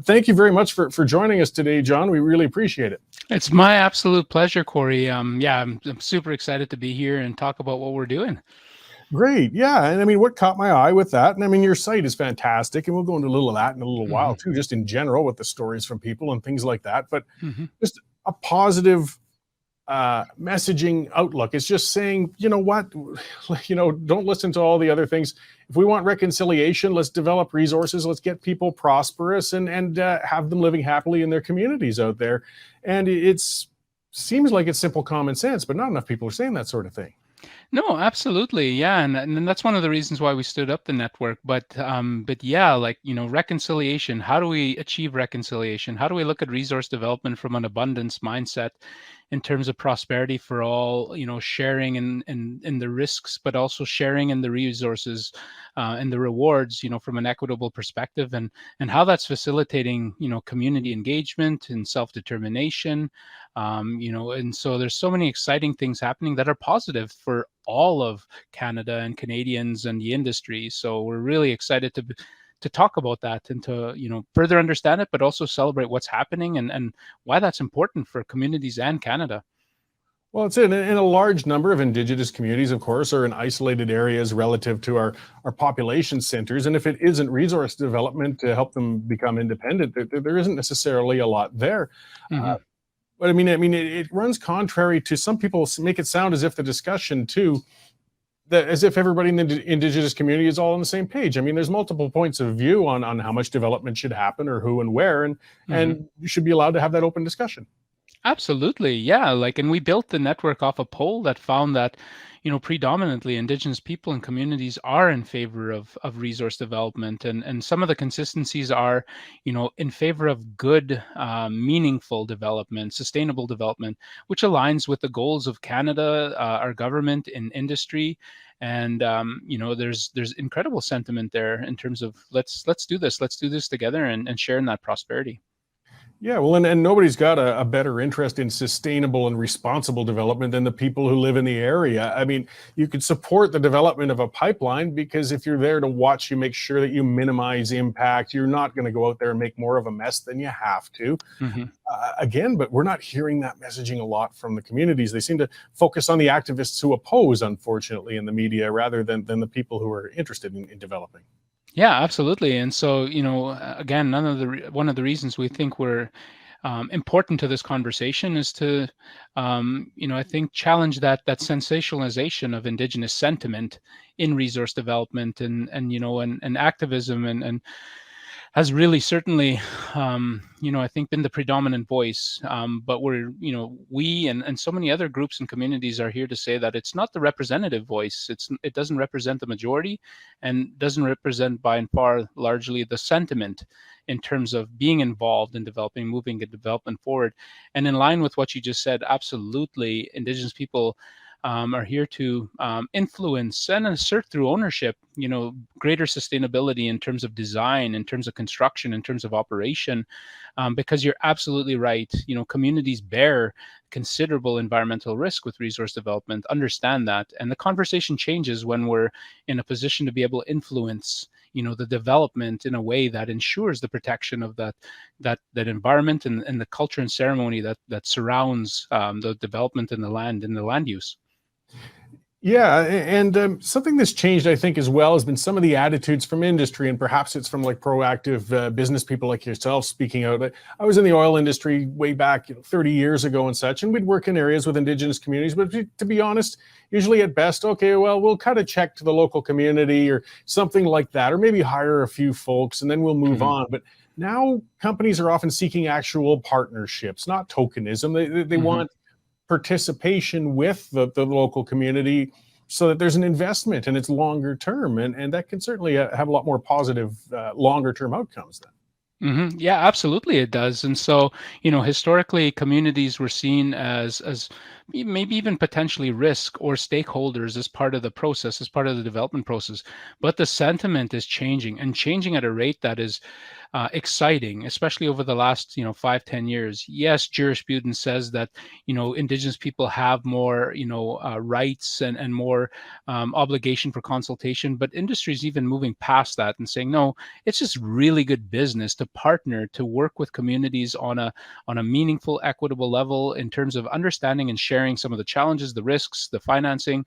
Thank you very much for joining us today, John. We really appreciate it. It's my absolute pleasure, Corey. Yeah, I'm super excited to be here and talk about what we're doing. Great. Yeah. And I mean, what caught my eye with that, and I mean, your site is fantastic. And we'll go into a little of that in a little while, Hmm. too, just in general with the stories from people and things like that. But Hmm. just a positive messaging outlook. It's just saying, you know what, don't listen to all the other things. If we want reconciliation, let's develop resources. Let's get people prosperous and have them living happily in their communities out there. And it's seems like it's simple common sense, but not enough people are saying that sort of thing. No, absolutely, yeah, and that's one of the reasons why we stood up the network. But yeah, like reconciliation. How do we achieve reconciliation? How do we look at resource development from an abundance mindset, in terms of prosperity for all? Sharing in the risks, but also sharing in the resources, and the rewards. From an equitable perspective, and how that's facilitating community engagement and self determination. And so there's so many exciting things happening that are positive for all of Canada and Canadians and the industry. So we're really excited to talk about that and to further understand it, but also celebrate what's happening and why that's important for communities and Canada. Well, it's in a large number of Indigenous communities, of course, are in isolated areas relative to our population centers. And if it isn't resource development to help them become independent, there isn't necessarily a lot there. Uh, Hmm. but it runs contrary to some people make it sound as if the discussion too, that as if everybody in the Indigenous community is all on the same page. I mean, there's multiple points of view on how much development should happen or who and where, and Hmm. you should be allowed to have that open discussion. Absolutely. Yeah. And we built the network off a poll that found that, predominantly Indigenous people and communities are in favor of resource development. And some of the consistencies are, in favor of good, meaningful development, sustainable development, which aligns with the goals of Canada, our government and industry. And, there's incredible sentiment there in terms of let's do this. Let's do this together and share in that prosperity. Yeah, well, and nobody's got a better interest in sustainable and responsible development than the people who live in the area. I mean, you could support the development of a pipeline because if you're there to watch you make sure that you minimize impact, you're not going to go out there and make more of a mess than you have to. Hmm. Again, but we're not hearing that messaging a lot from the communities. They seem to focus on the activists who oppose, unfortunately, in the media rather than the people who are interested in developing. Yeah, absolutely. And so, again, one of the reasons we think we're important to this conversation is to, I think, challenge that sensationalization of Indigenous sentiment in resource development and activism and has really certainly, I think, been the predominant voice. But we and so many other groups and communities are here to say that it's not the representative voice. It doesn't represent the majority, and doesn't represent by and far largely the sentiment in terms of being involved in developing, moving the development forward. And in line with what you just said, absolutely, Indigenous people are here to influence and assert through ownership, greater sustainability in terms of design, in terms of construction, in terms of operation, because you're absolutely right. Communities bear considerable environmental risk with resource development. Understand that, and the conversation changes when we're in a position to be able to influence the development in a way that ensures the protection of that environment and the culture and ceremony that surrounds the development in the land and the land use. Yeah, and something that's changed, I think, as well, has been some of the attitudes from industry, and perhaps it's from like proactive business people like yourself speaking out. I was in the oil industry way back 30 years ago and such, and we'd work in areas with Indigenous communities. But to be honest, usually at best, okay, well, we'll cut a check to the local community or something like that, or maybe hire a few folks, and then we'll move Hmm. on. But now companies are often seeking actual partnerships, not tokenism. They Hmm. want participation with the local community so that there's an investment and it's longer term, and that can certainly have a lot more positive longer term outcomes then. Yeah, absolutely it does. And so, historically, communities were seen as maybe even potentially risk or stakeholders as part of the process, as part of the development process. But the sentiment is changing and changing at a rate that is exciting, especially over the last 5-10 years. Yes, jurisprudence says that Indigenous people have more rights and more obligation for consultation, but industry is even moving past that and saying no, it's just really good business to partner to work with communities on a meaningful, equitable level in terms of understanding and sharing some of the challenges, the risks, the financing,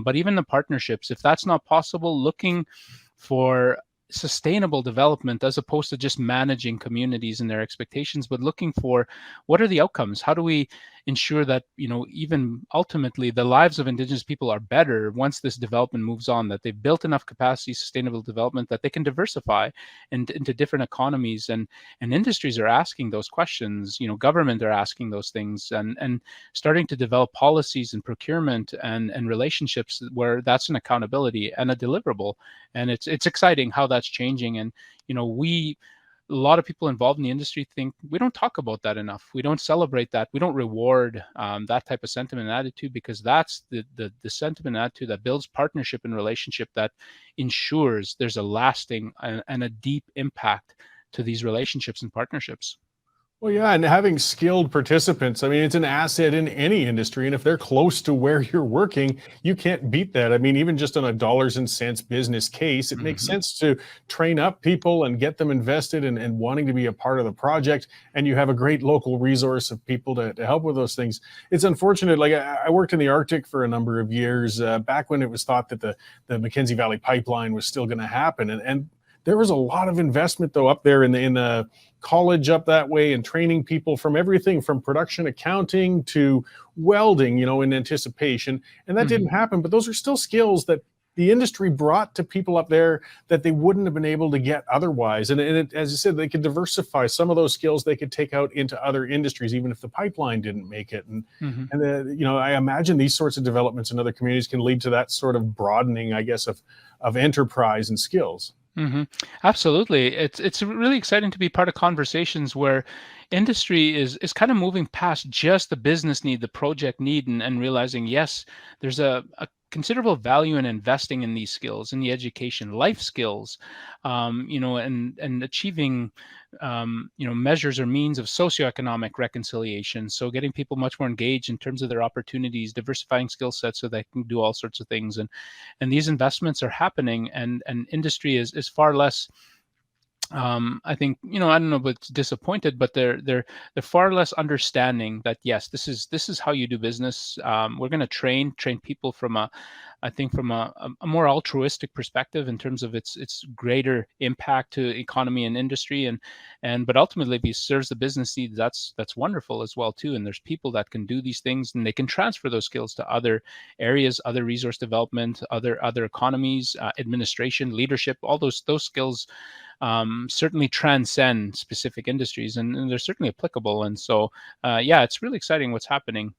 but even the partnerships. If that's not possible, looking for sustainable development as opposed to just managing communities and their expectations, but looking for what are the outcomes? How do we ensure that, even ultimately the lives of Indigenous people are better once this development moves on, that they've built enough capacity, sustainable development, that they can diversify into different economies, and industries are asking those questions, government are asking those things, and starting to develop policies and procurement and relationships where that's an accountability and a deliverable. And it's exciting how that's changing. And a lot of people involved in the industry think we don't talk about that enough. We don't celebrate that. We don't reward that type of sentiment and attitude, because that's the sentiment and attitude that builds partnership and relationship, that ensures there's a lasting and a deep impact to these relationships and partnerships. Well, yeah, and having skilled participants, I mean, it's an asset in any industry. And if they're close to where you're working, you can't beat that. I mean, even just on a dollars and cents business case, it makes Mm-hmm. sense to train up people and get them invested and wanting to be a part of the project. And you have a great local resource of people to help with those things. It's unfortunate. Like I worked in the Arctic for a number of years, back when it was thought that the Mackenzie Valley pipeline was still going to happen. And there was a lot of investment though up there in the college up that way, and training people from everything from production accounting to welding, in anticipation. And that Mm-hmm. didn't happen, but those are still skills that the industry brought to people up there that they wouldn't have been able to get otherwise. And as you said, they could diversify some of those skills they could take out into other industries, even if the pipeline didn't make it. Mm-hmm. I imagine these sorts of developments in other communities can lead to that sort of broadening, I guess, of enterprise and skills. Mm-hmm. Absolutely. It's really exciting to be part of conversations where industry is kind of moving past just the business need, the project need, and realizing, yes, there's a considerable value in investing in these skills, in the education, life skills, and achieving measures or means of socioeconomic reconciliation. So getting people much more engaged in terms of their opportunities, diversifying skill sets so they can do all sorts of things. And these investments are happening, and industry is far less, I think, I don't know if it's disappointed, but they're far less understanding that, yes, this is how you do business. We're going to train people from a more altruistic perspective in terms of its greater impact to economy and industry, but ultimately, if it serves the business needs, that's wonderful as well too. And there's people that can do these things, and they can transfer those skills to other areas, other resource development, other economies, administration, leadership. All those skills certainly transcend specific industries, and they're certainly applicable. And so, yeah, it's really exciting what's happening.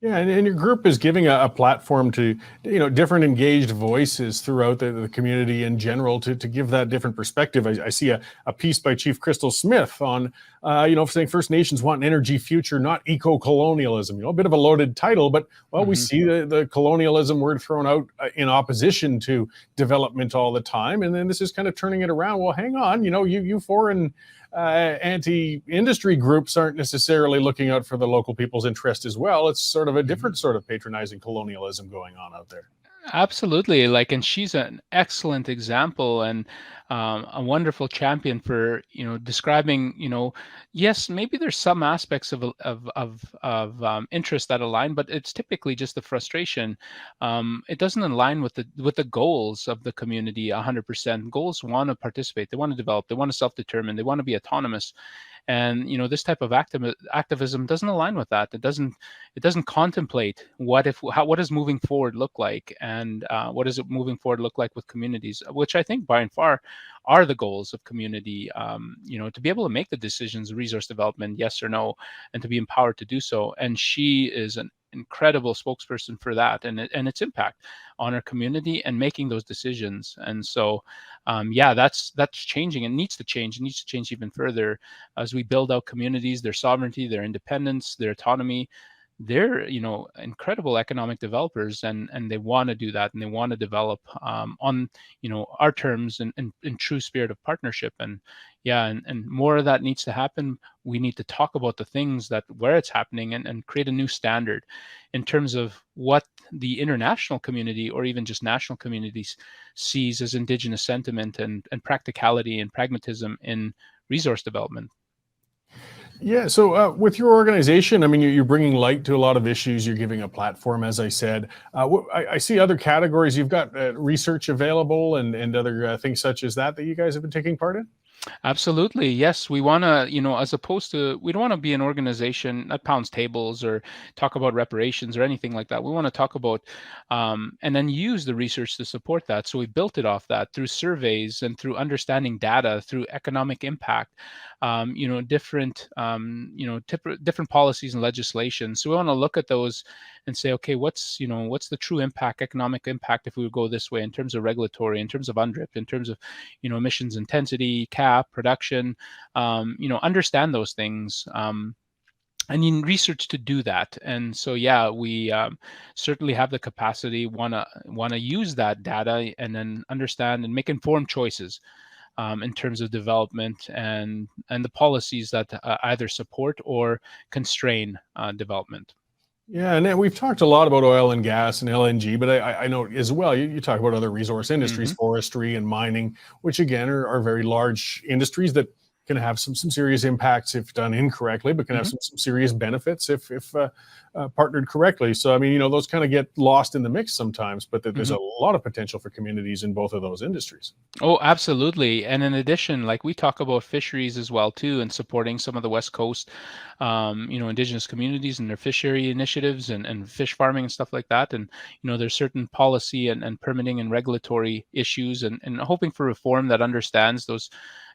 Yeah, and your group is giving a platform to different engaged voices throughout the community in general to give that different perspective. I see a piece by Chief Crystal Smith on saying First Nations want an energy future, not eco-colonialism. A bit of a loaded title, but well, we Mm-hmm. see the colonialism word thrown out in opposition to development all the time, and then this is kind of turning it around. Well, hang on, you foreign anti-industry groups aren't necessarily looking out for the local people's interest as well. It's sort of a Mm-hmm. different sort of patronizing colonialism going on out there. Absolutely. And she's an excellent example, and a wonderful champion for, describing, yes, maybe there's some aspects of interest that align, but it's typically just the frustration. It doesn't align with the goals of the community 100%. Goals want to participate, they want to develop, they want to self-determine, they want to be autonomous. And this type of activism doesn't align with that. It doesn't contemplate what does moving forward look like, and what does it moving forward look like with communities, which I think by and far are the goals of community. To be able to make the decisions, resource development, yes or no, and to be empowered to do so. And she is an incredible spokesperson for that, and its impact on our community and making those decisions. And so, yeah, that's changing. It needs to change. It needs to change even further as we build out communities, their sovereignty, their independence, their autonomy. They're incredible economic developers, and they want to do that, and they want to develop on our terms, and in true spirit of partnership. And yeah, and more of that needs to happen. We need to talk about the things that where it's happening, and create a new standard in terms of what the international community or even just national communities sees as Indigenous sentiment and practicality and pragmatism in resource development. Yeah. So with your organization, I mean, you're bringing light to a lot of issues. You're giving a platform, as I said. I see other categories. You've got research available and other things such as that you guys have been taking part in. Absolutely. Yes. We want to, as opposed to, we don't want to be an organization that pounds tables or talk about reparations or anything like that. We want to talk about and then use the research to support that. So we built it off that through surveys and through understanding data, through economic impact, different, different policies and legislation. So we want to look at those and say, okay, what's the true impact, economic impact, if we would go this way in terms of regulatory, in terms of UNDRIP, in terms of emissions intensity, cap, production, understand those things. And you need research to do that. And so, yeah, we certainly have the capacity, wanna use that data and then understand and make informed choices in terms of development and the policies that either support or constrain development. Yeah, and then we've talked a lot about oil and gas and LNG, but I know as well, you talk about other resource industries, forestry and mining, which again are very large industries that can have some serious impacts if done incorrectly, but can have some serious benefits if partnered correctly. So, I mean, those kind of get lost in the mix sometimes, but there's a lot of potential for communities in both of those industries. Oh, absolutely. And in addition, like we talk about fisheries as well too, and supporting some of the West Coast, Indigenous communities and their fishery initiatives and fish farming and stuff like that. And, there's certain policy and permitting and regulatory issues and hoping for reform that understands those.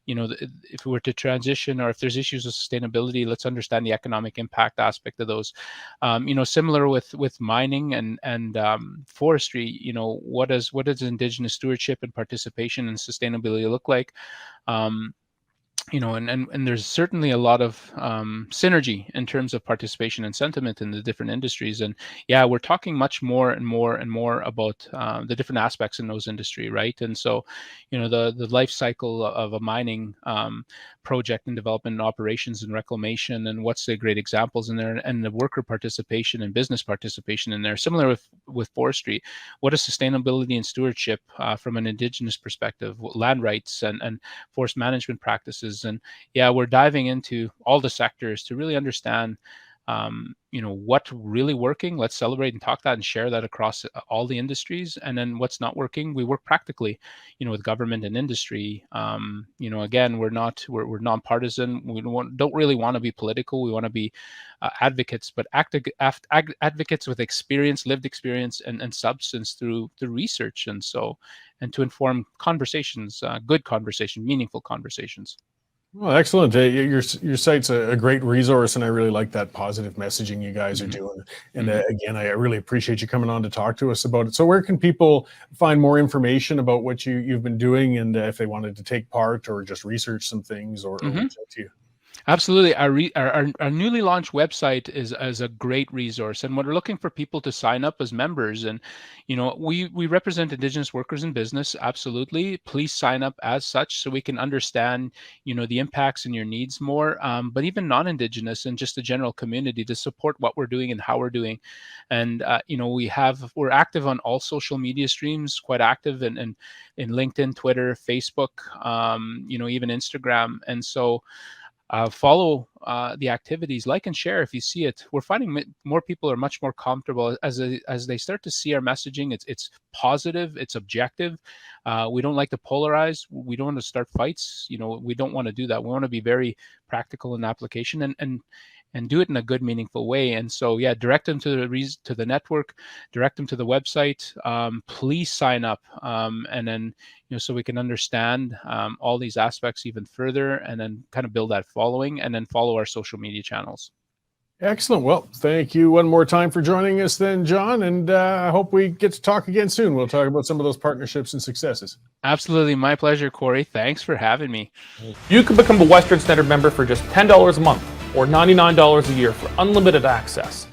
If we were to transition or if there's issues with sustainability, let's understand the economic impact aspect of those. Similar with mining and forestry, what does Indigenous stewardship and participation and sustainability look like? And there's certainly a lot of synergy in terms of participation and sentiment in the different industries. And yeah, we're talking much more and more and more about the different aspects in those industry, right? And so, the life cycle of a mining project and development and operations and reclamation, and what's the great examples in there, and the worker participation and business participation in there. Similar with forestry, what is sustainability and stewardship from an Indigenous perspective, land rights and forest management practices. And yeah, we're diving into all the sectors to really understand what's really working. Let's celebrate and talk that and share that across all the industries. And then what's not working, we work practically, with government and industry. Again, we're nonpartisan. We don't really want to be political. We want to be advocates, but advocates with experience, lived experience, and substance through the research. And to inform conversations, good conversation, meaningful conversations. Well, excellent. Your site's a great resource, and I really like that positive messaging you guys are doing. And again, I really appreciate you coming on to talk to us about it. So where can people find more information about what you've been doing, and if they wanted to take part or just research some things or reach out to you? Absolutely. Our newly launched website is a great resource, and we're looking for people to sign up as members. And we represent Indigenous workers in business. Absolutely, please sign up as such so we can understand the impacts and your needs more. But even non-Indigenous and just the general community to support what we're doing and how we're doing. And we're active on all social media streams, quite active in LinkedIn, Twitter, Facebook, even Instagram, and so. Follow the activities, like and share if you see it. We're finding more people are much more comfortable as they start to see our messaging. It's positive, it's objective. We don't like to polarize. We don't want to start fights. We don't want to do that. We want to be very practical in application and do it in a good, meaningful way. And so, yeah, direct them to the network, direct them to the website. Please sign up, and then so we can understand all these aspects even further, and then kind of build that following, and then follow our social media channels. Excellent. Well, thank you one more time for joining us, then, John. And I hope we get to talk again soon. We'll talk about some of those partnerships and successes. Absolutely, my pleasure, Corey. Thanks for having me. You can become a Western Standard member for just $10 a month or $99 a year for unlimited access.